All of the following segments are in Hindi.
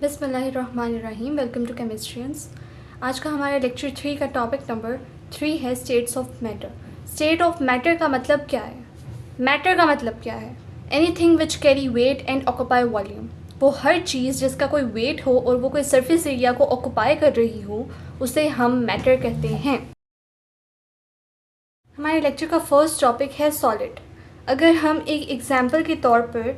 बिस्मिल्लाहिर्रहमानिर्रहीम। Welcome to Chemistrians. आज का हमारा लेक्चर 3 का टॉपिक नंबर 3 है states of matter. State of matter का मतलब क्या है? मैटर का मतलब क्या है? Anything which carry weight and occupy volume. वो हर चीज़ जिसका कोई वेट हो और वो कोई सरफेस एरिया को ऑक्यूपाई कर रही हो, उसे हम मैटर कहते हैं। हमारे लेक्चर का फर्स्ट टॉपिक है सॉलिड। अगर हम एक एग्जाम्पल के तौर पर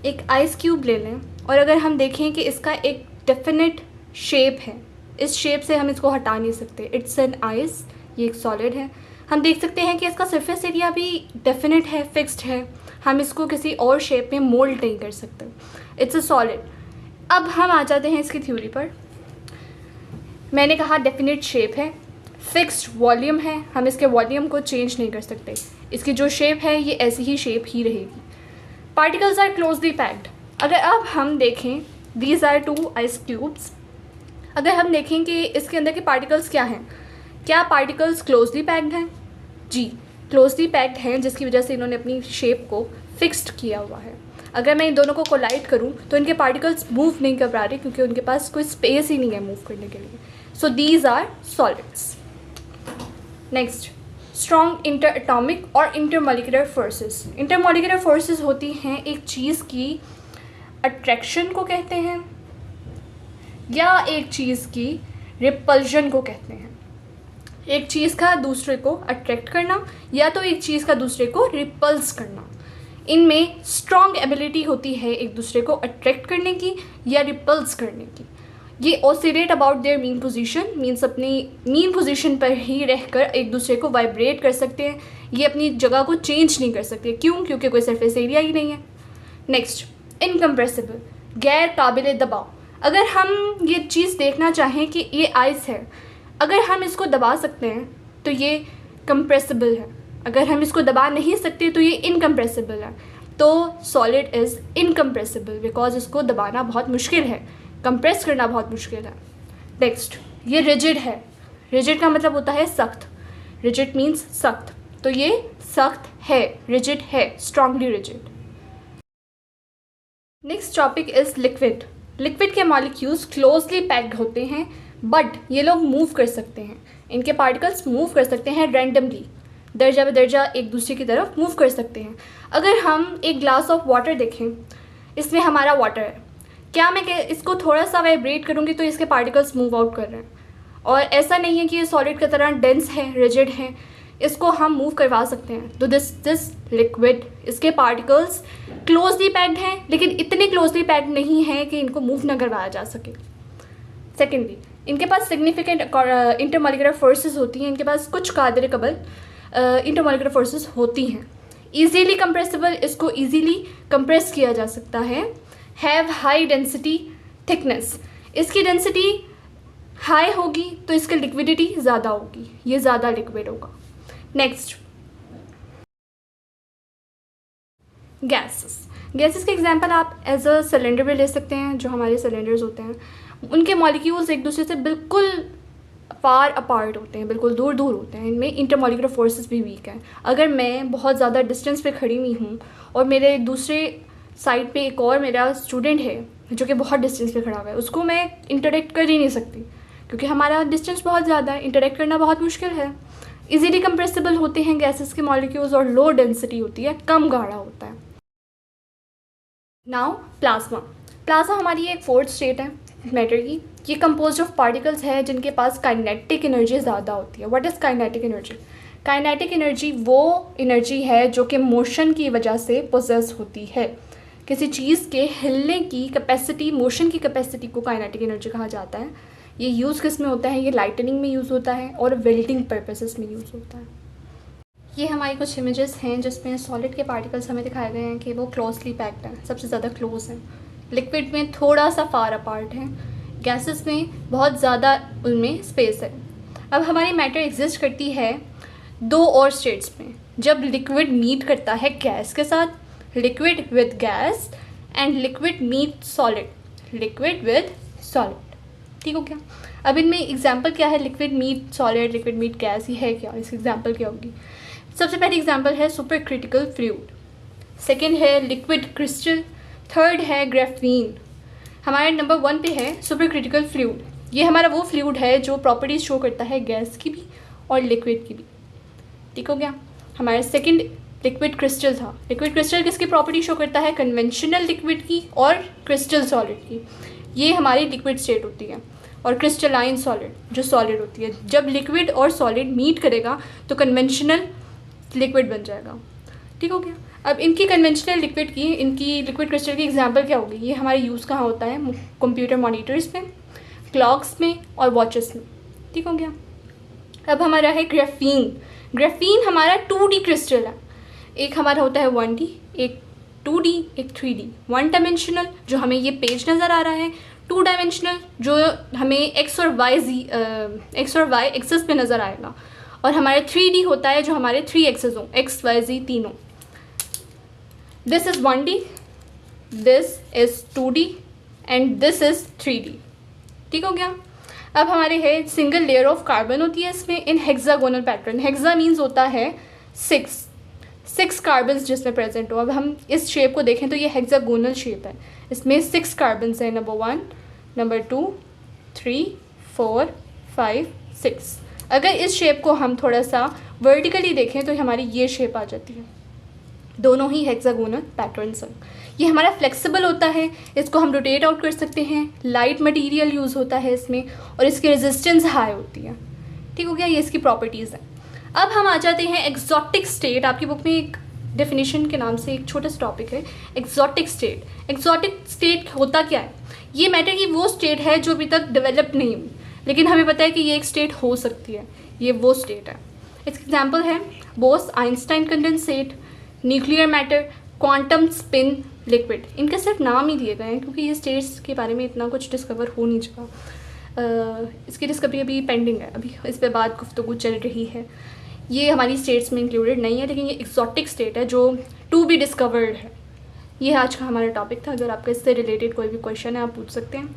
एक आइस क्यूब ले लें और अगर हम देखें कि इसका एक डेफिनेट शेप है, इस शेप से हम इसको हटा नहीं सकते। इट्स एन आइस, ये एक सॉलिड है। हम देख सकते हैं कि इसका सरफेस एरिया भी डेफिनेट है, फिक्स्ड है। हम इसको किसी और शेप में मोल्ड नहीं कर सकते। It's a solid. अब हम आ जाते हैं इसकी थ्योरी पर। मैंने कहा डेफिनेट शेप है, फिक्स्ड वॉल्यूम है, हम इसके वॉल्यूम को चेंज नहीं कर सकते। इसकी जो शेप है ये ऐसी ही शेप ही रहेगी। Particles are closely packed. अगर अब हम देखें, दीज आर 2 आइस क्यूब्स। अगर हम देखें कि इसके अंदर के पार्टिकल्स क्या हैं, क्या पार्टिकल्स क्लोजली पैक्ड हैं? जी, क्लोजली पैक्ड हैं, जिसकी वजह से इन्होंने अपनी शेप को फिक्स्ड किया हुआ है। अगर मैं इन दोनों को कोलाइड करूं तो इनके पार्टिकल्स मूव नहीं कर पा रहे क्योंकि उनके पास कोई स्पेस ही नहीं है मूव करने के लिए। So these are solids. Next, strong inter atomic और इंटरमॉलिक्यूलर फोर्सेस। इंटरमॉलिक्यूलर फोर्सेस होती हैं एक चीज़ की अट्रैक्शन को कहते हैं या एक चीज़ की रिपल्जन को कहते हैं। एक चीज़ का दूसरे को अट्रैक्ट करना या तो एक चीज़ का दूसरे को रिपल्स करना। इनमें स्ट्रॉन्ग एबिलिटी होती है एक दूसरे को अट्रैक्ट करने की या रिपल्स करने की। ये oscillate about their mean position, means अपनी मीन पोजीशन पर ही रहकर एक दूसरे को वाइब्रेट कर सकते हैं। ये अपनी जगह को चेंज नहीं कर सकते। क्यों? क्योंकि कोई सरफेस एरिया ही नहीं है। नेक्स्ट, इनकम्प्रेसिबल, गैर काबिल दबाव। अगर हम ये चीज़ देखना चाहें कि ये आइस है, अगर हम इसको दबा सकते हैं तो ये कंप्रेसिबल है। अगर हम इसको दबा नहीं सकते तो ये इनकम्प्रेसिबल है। तो सॉलिड इज़ इनकम्प्रेसिबल बिकॉज इसको दबाना बहुत मुश्किल है, कंप्रेस करना बहुत मुश्किल है। नेक्स्ट, ये रिजिड है। रिजिड का मतलब होता है सख्त। रिजिड मीन्स सख्त, तो ये सख्त है, रिजिड है, strongly rigid. Next topic is liquid. Liquid के मॉलिक्यूल्स क्लोजली पैक्ड होते हैं बट ये लोग मूव कर सकते हैं। इनके पार्टिकल्स मूव कर सकते हैं रैंडमली, दर्जा बदर्जा एक दूसरे की तरफ मूव कर सकते हैं। अगर हम एक ग्लास ऑफ वाटर देखें, इसमें हमारा वाटर है, क्या मैं इसको थोड़ा सा वाइब्रेट करूँगी तो इसके पार्टिकल्स मूव आउट कर रहे हैं। और ऐसा नहीं है कि ये सॉलिड की तरह डेंस है, रिजिड है, इसको हम मूव करवा सकते हैं। तो दिस लिक्विड, इसके पार्टिकल्स क्लोजली पैक्ड हैं लेकिन इतने क्लोजली पैक्ड नहीं हैं कि इनको मूव ना करवाया जा सके। सेकेंडली, इनके पास सिग्निफिकेंट इंटरमॉलिक्यूलर फोर्सेस होती हैं। इनके पास कुछ काबिल कबल इंटरमॉलिक्यूलर फोर्सेस होती हैं। ईजीली कंप्रेसिबल, इसको ईजीली कंप्रेस किया जा सकता है। हैव हाई डेंसिटी थिकनेस, इसकी डेंसिटी हाई होगी तो इसकी लिक्विडिटी ज़्यादा होगी, ये ज़्यादा लिक्विड होगा। Next, gases. गैसेस के एग्जांपल आप एज अ सिलेंडर भी ले सकते हैं। जो हमारे सिलेंडर्स होते हैं उनके मॉलिक्यूल्स एक दूसरे से बिल्कुल फार अपार्ट होते हैं, बिल्कुल दूर दूर होते हैं। इनमें इंटरमॉलिक्यूलर फोर्सेस भी वीक हैं। अगर मैं बहुत ज़्यादा डिस्टेंस पे खड़ी हुई हूँ और मेरे दूसरे साइड पे एक और मेरा स्टूडेंट है जो कि बहुत डिस्टेंस पे खड़ा हुआ है, उसको मैं इंटरेक्ट कर ही नहीं सकती क्योंकि हमारा डिस्टेंस बहुत ज़्यादा है, इंटरेक्ट करना बहुत मुश्किल है। इजीली कंप्रेसिबल होते हैं गैसेस के मॉलिक्यूल्स और लो डेंसिटी होती है, कम गाढ़ा होता है। Now plasma. प्लाज्मा हमारी एक फोर्थ स्टेट है मैटर की। ये कंपोज ऑफ पार्टिकल्स है जिनके पास काइनेटिक एनर्जी ज़्यादा होती है। What is kinetic energy? Kinetic energy वो एनर्जी है जो कि मोशन की वजह से पोजेस होती है। किसी चीज़ के हिलने की कैपेसिटी, मोशन की कैपेसिटी को काइनेटिक एनर्जी कहा जाता है। ये यूज़ किस में होता है? ये लाइटनिंग में यूज़ होता है और वेल्डिंग पर्पसेस में यूज़ होता है। ये हमारी कुछ इमेजेस हैं जिसमें सॉलिड के पार्टिकल्स हमें दिखाए गए हैं कि वो क्लोजली पैक्ड हैं, सबसे ज़्यादा क्लोज हैं। लिक्विड में थोड़ा सा फार अपार्ट है, गैसेस में बहुत ज़्यादा उनमें स्पेस है। अब हमारी मैटर एग्जिस्ट करती है 2 और स्टेट्स में। जब लिक्विड मीट करता है गैस के साथ, liquid with gas, and liquid meet solid, liquid with solid. ठीक हो गया? अब इनमें एग्जाम्पल क्या है? Liquid meet solid, liquid meet gas, ही है क्या? इसकी एग्जाम्पल क्या होगी? सबसे पहली एग्जाम्पल है सुपर क्रिटिकल फ्लूइड, सेकेंड है लिक्विड क्रिस्टल, थर्ड है ग्रेफीन। हमारे नंबर 1 पे है सुपर क्रिटिकल फ्लूइड। ये हमारा वो फ्लूइड है जो प्रॉपर्टीज़ शो करता है गैस की भी और लिक्विड की भी। ठीक हो गया। हमारा सेकंड लिक्विड क्रिस्टल था। लिक्विड क्रिस्टल किसकी प्रॉपर्टी शो करता है? कन्वेंशनल लिक्विड की और क्रिस्टल सॉलिड की। ये हमारी लिक्विड स्टेट होती है। और क्रिस्टलाइन सॉलिड जो सॉलिड होती है, जब लिक्विड और सॉलिड मीट करेगा तो कन्वेंशनल लिक्विड बन जाएगा। ठीक हो गया। अब इनकी कन्वेंशनल लिक्विड की, इनकी लिक्विड क्रिस्टल की एग्जांपल क्या होगी? ये हमारे यूज़ कहाँ होता है? कंप्यूटर मॉनिटर्स में, क्लॉक्स में और वॉचेस में। ठीक हो गया। अब हमारा है ग्राफीन। ग्राफीन हमारा 2D क्रिस्टल है। एक हमारा होता है 1D, एक 2D, एक 3D। 1 डायमेंशनल जो हमें ये पेज नज़र आ रहा है, 2 डायमेंशनल जो हमें एक्स और वाई एक्सेस पे नज़र आएगा, और हमारे 3D होता है जो हमारे 3 एक्सेस हों, एक्स वाई जी तीनों। This is 1D, this is 2D and this is 3D। ठीक हो गया। अब हमारे है सिंगल लेयर ऑफ कार्बन होती है इसमें इन हेक्सागोनल पैटर्न। हेक्सा मीन्स होता है 6 कार्बन्स जिसमें प्रेजेंट हो। अब हम इस शेप को देखें तो ये हेक्सागोनल शेप है। इसमें 6 कार्बन्स हैं, नंबर 1, नंबर 2, 3, 4, 5, 6। अगर इस शेप को हम थोड़ा सा वर्टिकली देखें तो हमारी ये शेप आ जाती है। दोनों ही हेक्सागोनल पैटर्न्स हैं। ये हमारा फ्लेक्सिबल होता है, इसको हम रोटेट आउट कर सकते हैं। लाइट मटेरियल यूज़ होता है इसमें और इसकी रेजिस्टेंस हाई होती है। ठीक हो गया। ये इसकी प्रॉपर्टीज़ हैं। अब हम आ जाते हैं एक्जॉटिक स्टेट। आपकी बुक में एक डेफिनेशन के नाम से एक छोटा सा टॉपिक है एक्जॉटिक स्टेट। एक्जॉटिक स्टेट होता क्या है? ये मैटर की वो स्टेट है जो अभी तक डेवलप नहीं हुई, लेकिन हमें पता है कि ये एक स्टेट हो सकती है। ये वो स्टेट है। इसका एग्जाम्पल है Bose Einstein condensate, nuclear matter, quantum spin, liquid. इनके सिर्फ नाम ही दिए गए हैं क्योंकि ये स्टेट्स के बारे में इतना कुछ डिस्कवर हो नहीं चुका। इसकी डिस्कवरी अभी पेंडिंग है, अभी इस पर बात गुफ्तगू चल रही है। ये हमारी स्टेट्स में इंक्लूडेड नहीं है, लेकिन ये एक्सोटिक स्टेट है जो टू बी डिस्कवर्ड है। ये आज का हमारा टॉपिक था। अगर आपका इससे रिलेटेड कोई भी क्वेश्चन है आप पूछ सकते हैं।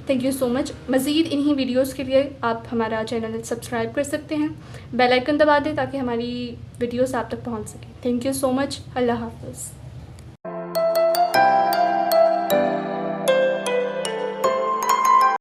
Thank you so much. मज़ीद इन्हीं वीडियोस के लिए आप हमारा चैनल सब्सक्राइब कर सकते हैं, बेल आइकन दबा दें ताकि हमारी वीडियोस आप तक पहुंच सकें। Thank you so much. अल्लाह हाफ़िज़।